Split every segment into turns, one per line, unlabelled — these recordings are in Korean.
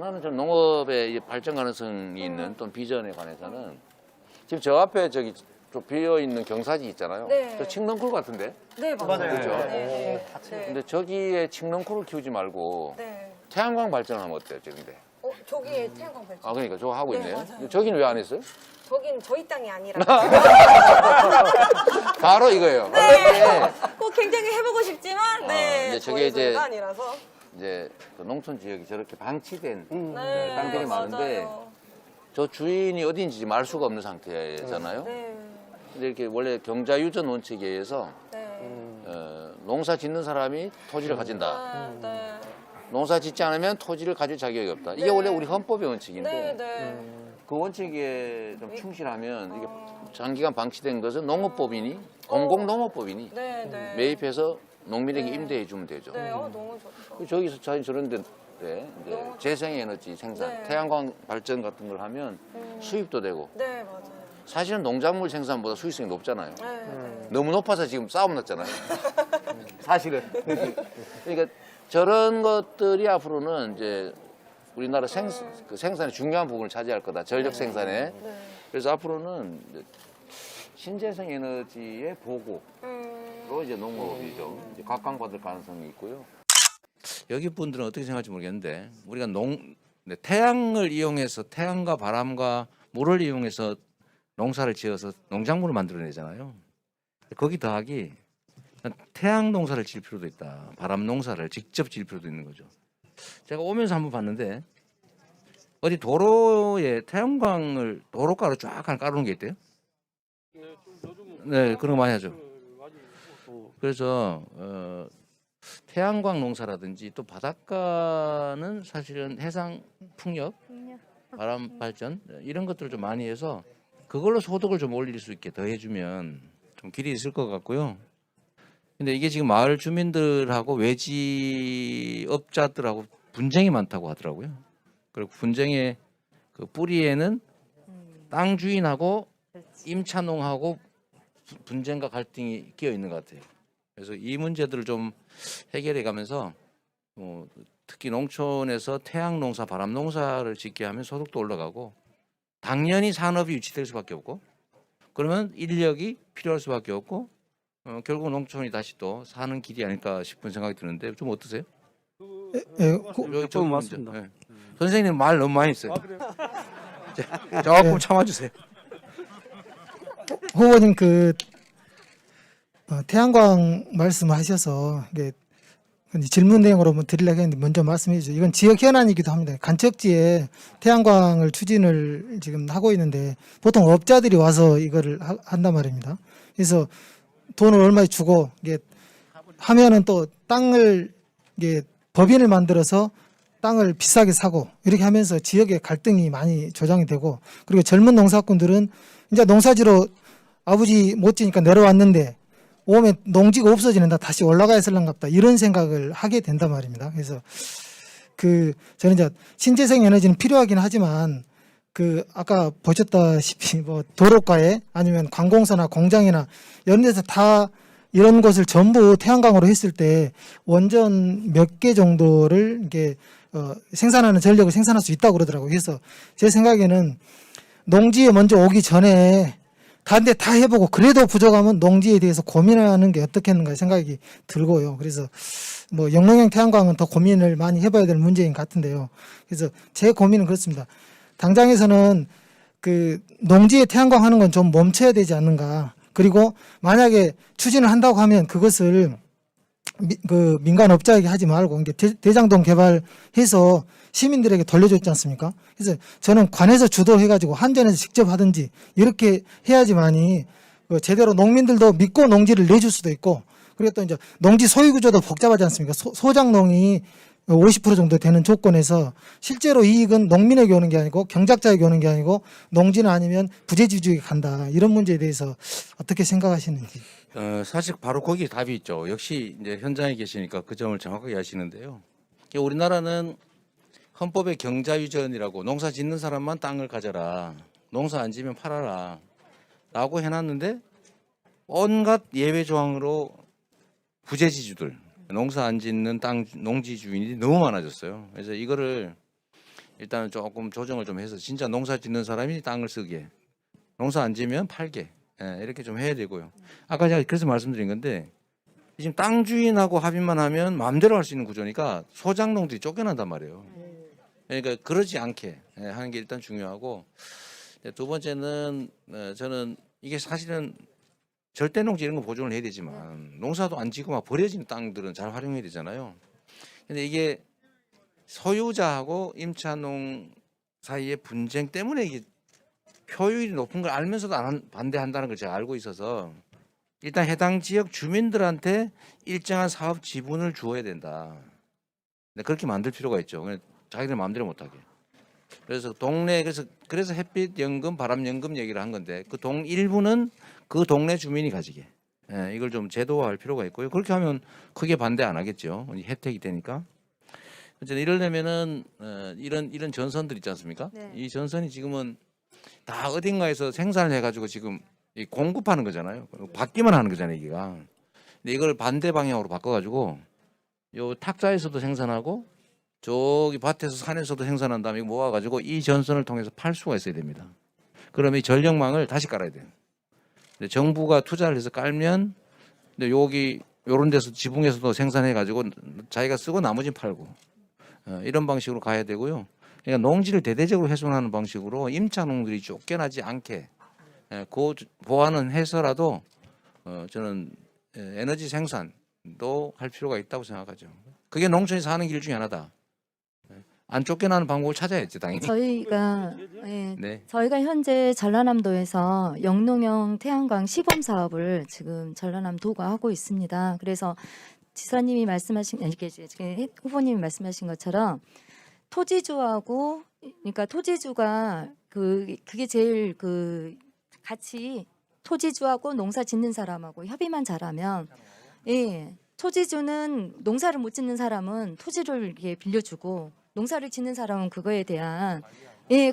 하나는 좀 농업의 발전 가능성이 있는 또 비전에 관해서는 지금 저 앞에 저기 좀 비어 있는 경사지 있잖아요.
네.
저 칡넝쿨 같은데.
네, 맞아요.
그렇죠?
네.
근데 저기에 칡넝쿨을 키우지 말고
네.
태양광 발전하면 어때요, 지금데?
저기에 태양광 발전.
아, 그러니까 저거 하고
네,
있네요.
맞아요.
저기는 왜 안 했어요?
저긴 저희 땅이 아니라.
바로 이거예요.
네. 꼭 굉장히 해보고 싶지만, 네.
이제 저게
저희
이제
소유가 아니라서.
이제 그 농촌 지역이 저렇게 방치된
네.
땅들이 많은데
맞아요.
저 주인이 어딘지 지금 알 수가 없는 상태잖아요.
네.
근데 이렇게 원래 경자유전 원칙에 의해서
네.
농사 짓는 사람이 토지를 가진다.
네.
농사 짓지 않으면 토지를 가질 자격이 없다. 이게
네.
원래 우리 헌법의
네.
원칙인데
네.
그 원칙에 좀 충실하면 이게 장기간 방치된 것은 농업법이니 공공농업법이니
네. 네.
매입해서 농민에게
네.
임대해 주면 되죠.
네. 너무 좋죠.
저기서 저런 데 이제 재생에너지 생산,
네.
태양광 발전 같은 걸 하면 수입도 되고
네, 맞아요.
사실은 농작물 생산보다 수익성이 높잖아요.
네.
너무 높아서 지금 싸움 났잖아요. 사실은. 그러니까 저런 것들이 앞으로는 이제 우리나라 그 생산의 중요한 부분을 차지할 거다. 전력 생산에.
네.
그래서 앞으로는 이제 신재생 에너지의 보고로 이제 농업이 좀 이제 각광받을 가능성이 있고요. 여기 분들은 어떻게 생각할지 모르겠는데 우리가 태양을 이용해서 태양과 바람과 물을 이용해서 농사를 지어서 농작물을 만들어내잖아요. 거기 더하기 태양 농사를 질 필요도 있다. 바람 농사를 직접 질 필요도 있는 거죠. 제가 오면서 한번 봤는데 어디 도로에 태양광을 도로가로 쫙 깔아놓은 게 있대요. 네, 그런 거 많이 하죠. 그래서 태양광 농사라든지 또 바닷가는 사실은 해상 풍력, 바람 발전 이런 것들을 좀 많이 해서 그걸로 소득을 좀 올릴 수 있게 더 해주면 좀 길이 있을 것 같고요. 근데 이게 지금 마을 주민들하고 외지업자들하고 분쟁이 많다고 하더라고요. 그리고 분쟁의 그 뿌리에는 땅 주인하고 임차농하고 분쟁과 갈등이 끼어 있는 것 같아요. 그래서 이 문제들을 좀 해결해 가면서 특히 농촌에서 태양 농사, 바람 농사를 짓게 하면 소득도 올라가고 당연히 산업이 유치될 수밖에 없고 그러면 인력이 필요할 수밖에 없고 결국 농촌이 다시 또 사는 길이 아닐까 싶은 생각이 드는데 좀 어떠세요?
좀 맞습니다.
네. 선생님 말 너무 많이 했어요. 조금 참아주세요.
후보님 태양광 말씀하셔서 이게 질문 내용으로 드리려고 했는데 먼저 말씀해 주죠. 이건 지역 현안이기도 합니다. 간척지에 태양광을 추진을 지금 하고 있는데 보통 업자들이 와서 이거를 한단 말입니다. 그래서 돈을 얼마 주고 이게 하면은 또 땅을 이게 법인을 만들어서 땅을 비싸게 사고 이렇게 하면서 지역의 갈등이 많이 조장이 되고 그리고 젊은 농사꾼들은 이제 농사지로 아버지 못 지니까 내려왔는데 오면 농지가 없어지는다 다시 올라가야 쓸랑갑다 이런 생각을 하게 된단 말입니다. 그래서 저는 이제 신재생 에너지는 필요하긴 하지만 아까 보셨다시피 뭐 도로가에 아니면 관공서나 공장이나 이런 데서 다 이런 것을 전부 태양광으로 했을 때 원전 몇 개 정도를 이게 생산하는 전력을 생산할 수 있다고 그러더라고요. 그래서 제 생각에는 농지에 먼저 오기 전에 다른데 다 해보고 그래도 부족하면 농지에 대해서 고민하는 게 어떻겠는가 생각이 들고요. 그래서 뭐 영농형 태양광은 더 고민을 많이 해봐야 될 문제인 것 같은데요. 그래서 제 고민은 그렇습니다. 당장에서는 농지에 태양광 하는 건 좀 멈춰야 되지 않는가. 그리고 만약에 추진을 한다고 하면 그것을 민간업자에게 하지 말고 이게 대장동 개발해서 시민들에게 돌려줬지 않습니까? 그래서 저는 관에서 주도해가지고 한전에서 직접 하든지 이렇게 해야지만이 제대로 농민들도 믿고 농지를 내줄 수도 있고 그리고 또 이제 농지 소유 구조도 복잡하지 않습니까? 소장농이 50% 정도 되는 조건에서 실제로 이익은 농민에게 오는 게 아니고 경작자에게 오는 게 아니고 농지는 아니면 부재지주에게 간다. 이런 문제에 대해서 어떻게 생각하시는지.
사실 바로 거기에 답이 있죠. 역시 이제 현장에 계시니까 그 점을 정확하게 아시는데요. 우리나라는 헌법의 경자유전이라고 농사 짓는 사람만 땅을 가져라. 농사 안 지면 팔아라. 라고 해놨는데 온갖 예외 조항으로 부재지주들 농사 안 짓는 농지 주인이 너무 많아졌어요. 그래서 이거를 일단은 조금 조정을 좀 해서 진짜 농사 짓는 사람이 땅을 쓰게, 농사 안 지면 팔게, 이렇게 좀 해야 되고요. 아까 제가 그래서 말씀드린 건데 지금 땅 주인하고 합의만 하면 마음대로 할 수 있는 구조니까 소장농들이 쫓겨난단 말이에요. 그러니까 그러지 않게 하는 게 일단 중요하고, 두 번째는 저는 이게 사실은 절대 농지 이런 거 보존을 해야 되지만 농사도 안 지고 막 버려진 땅들은 잘 활용해야 되잖아요. 근데 이게 소유자하고 임차농 사이의 분쟁 때문에 이게 표율이 높은 걸 알면서도 반대한다는 걸 제가 알고 있어서 일단 해당 지역 주민들한테 일정한 사업 지분을 주어야 된다. 근데 그렇게 만들 필요가 있죠. 자기들 마음대로 못하게. 그래서 동네 그래서 햇빛 연금, 바람 연금 얘기를 한 건데 그 일부는 그 동네 주민이 가지게. 이걸 좀 제도화할 필요가 있고요. 그렇게 하면 크게 반대 안 하겠죠. 혜택이 되니까. 어쨌든 이러려면은 이런 전선들 있지 않습니까?
네.
이 전선이 지금은 다 어딘가에서 생산을 해가지고 지금 공급하는 거잖아요. 받기만 하는 거잖아요, 이게가. 근데 이걸 반대 방향으로 바꿔가지고 요 탁자에서도 생산하고 저기 밭에서 산에서도 생산한 다음에 이거 모아가지고 이 전선을 통해서 팔 수가 있어야 됩니다. 그러면 이 전력망을 다시 깔아야 돼요. 근데 정부가 투자를 해서 깔면 근데 여기 요런 데서 지붕에서도 생산해가지고 자기가 쓰고 나머지는 팔고 이런 방식으로 가야 되고요. 그러니까 농지를 대대적으로 훼손하는 방식으로 임차농들이 쫓겨나지 않게 그 보완은 해서라도 저는 에너지 생산도 할 필요가 있다고 생각하죠. 그게 농촌이 사는 길 중에 하나다. 안 쫓겨나는 방법을 찾아야지 당연히.
저희가
네.
저희가 현재 전라남도에서 영농형 태양광 시범 사업을 지금 전라남도가 하고 있습니다. 그래서 지사님이 말씀하신 이렇게 후보님이 말씀하신 것처럼 토지주하고 그러니까 토지주가 그게 제일 같이 토지주하고 농사 짓는 사람하고 협의만 잘하면 토지주는 농사를 못 짓는 사람은 토지를 이렇게 빌려주고 농사를 짓는 사람은 그거에 대한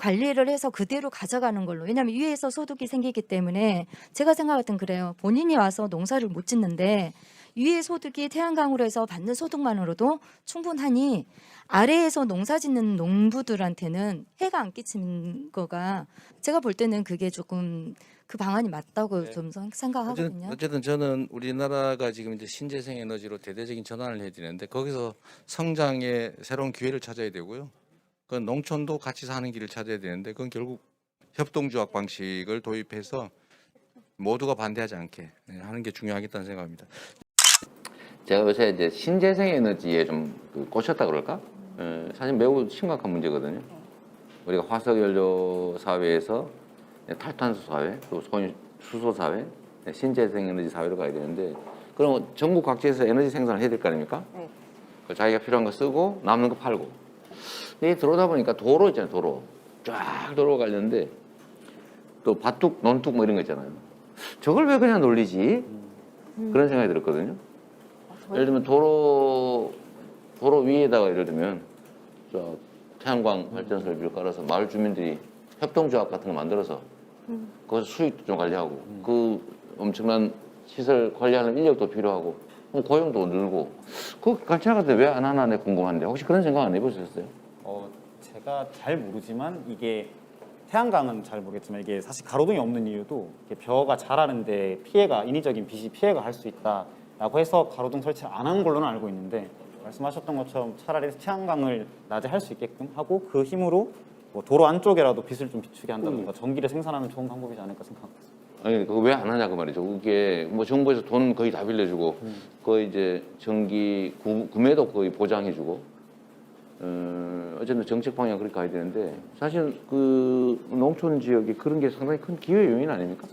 관리를 해서 그대로 가져가는 걸로. 왜냐하면 위에서 소득이 생기기 때문에 제가 생각할 땐 그래요. 본인이 와서 농사를 못 짓는데 위에 소득이 태양광으로 해서 받는 소득만으로도 충분하니 아래에서 농사 짓는 농부들한테는 해가 안 끼치는 거가 제가 볼 때는 그게 조금 그 방안이 맞다고 좀 생각하거든요.
어쨌든 저는 우리나라가 지금 이제 신재생 에너지로 대대적인 전환을 해야 되는데 거기서 성장의 새로운 기회를 찾아야 되고요. 그 농촌도 같이 사는 길을 찾아야 되는데 그건 결국 협동조합 방식을 도입해서 모두가 반대하지 않게 하는 게 중요하겠다는 생각합니다. 제가 요새 이제 신재생 에너지에 좀 꽂혔다 그럴까? 사실 매우 심각한 문제거든요. 우리가 화석 연료 사회에서 탈탄소 사회, 또 수소 사회, 신재생 에너지 사회로 가야 되는데, 그럼 전국 각지에서 에너지 생산을 해야 될 거 아닙니까? 자기가 필요한 거 쓰고 남는 거 팔고. 근데 들어오다 보니까 도로 있잖아요, 도로. 쫙 도로가 갈렸는데 또 밭둑, 논둑 뭐 이런 거 있잖아요. 저걸 왜 그냥 놀리지? 그런 생각이 들었거든요. 예를 들면 도로 위에다가 예를 들면 저 태양광 발전 설비를 깔아서 마을 주민들이 협동조합 같은 거 만들어서 거기서 수익도 좀 관리하고 그 엄청난 시설 관리하는 인력도 필요하고 고용도 늘고 그거 괜찮은데 왜 안 하나 궁금한데 혹시 그런 생각 안 해보셨어요?
제가 잘 모르지만 이게 태양광은 잘 모르겠지만 이게 사실 가로등이 없는 이유도 이게 벼가 자라는데 인위적인 빛이 피해가 갈 수 있다라고 해서 가로등 설치를 안 한 걸로는 알고 있는데 말씀하셨던 것처럼 차라리 태양광을 낮에 할 수 있게끔 하고 그 힘으로 뭐 도로 안쪽에라도 빛을 좀 비추게 한다든가 전기를 생산하는 좋은 방법이지 않을까 생각합니다.
아니 그거 왜 안 하냐 그 말이죠. 그게 뭐 정부에서 돈 거의 다 빌려주고 거의 이제 전기 구매도 거의 보장해주고 어쨌든 정책 방향 그렇게 가야 되는데 사실 그 농촌 지역에 그런 게 상당히 큰 기회 요인 아닙니까?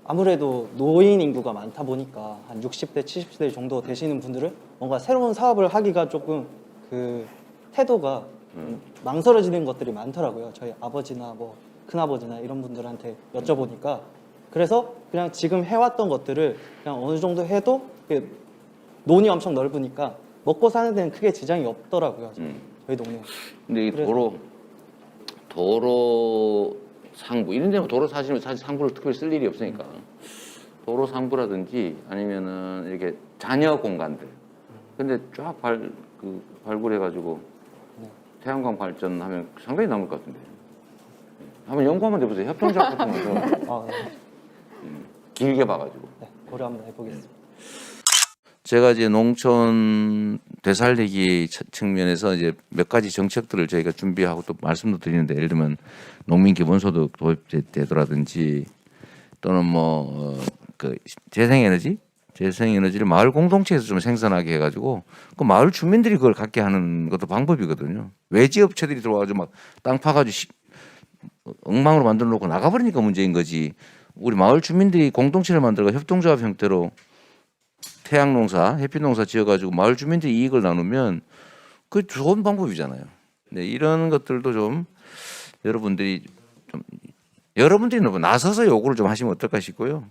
아무래도 노인 인구가 많다 보니까 한 60대, 70대 정도 되시는 분들은 뭔가 새로운 사업을 하기가 조금 그 태도가 망설여지는 것들이 많더라고요. 저희 아버지나 뭐 큰아버지나 이런 분들한테 여쭤보니까 그래서 그냥 지금 해왔던 것들을 그냥 어느 정도 해도 논이 엄청 넓으니까 먹고 사는 데는 크게 지장이 없더라고요. 저희 동네.
근데 이 도로 상부 이런 데는 도로 사실 상부를 특별히 쓸 일이 없으니까 도로 상부라든지 아니면은 이렇게 자녀 공간들 근데 쫙 발굴해가지고 태양광 발전하면 상당히 남을 것 같은데. 한번 연구 한번 해보세요. 협동조합 같은 거
아, 네.
길게 봐가지고.
네, 고려 한번 해보겠습니다.
제가 이제 농촌 되살리기 측면에서 이제 몇 가지 정책들을 저희가 준비하고 또 말씀도 드리는데, 예를 들면 농민 기본소득 도입되더라든지 또는 뭐 그 재생에너지를 마을 공동체에서 좀 생산하게 해가지고 그 마을 주민들이 그걸 갖게 하는 것도 방법이거든요. 외지 업체들이 들어와가지고 막 땅 파가지고 엉망으로 만들어 놓고 나가버리니까 문제인 거지. 우리 마을 주민들이 공동체를 만들고 협동조합 형태로 태양농사, 햇빛농사 지어가지고 마을 주민들이 이익을 나누면 그 좋은 방법이잖아요. 네, 이런 것들도 좀 여러분들이 너무 나서서 요구를 좀 하시면 어떨까 싶고요.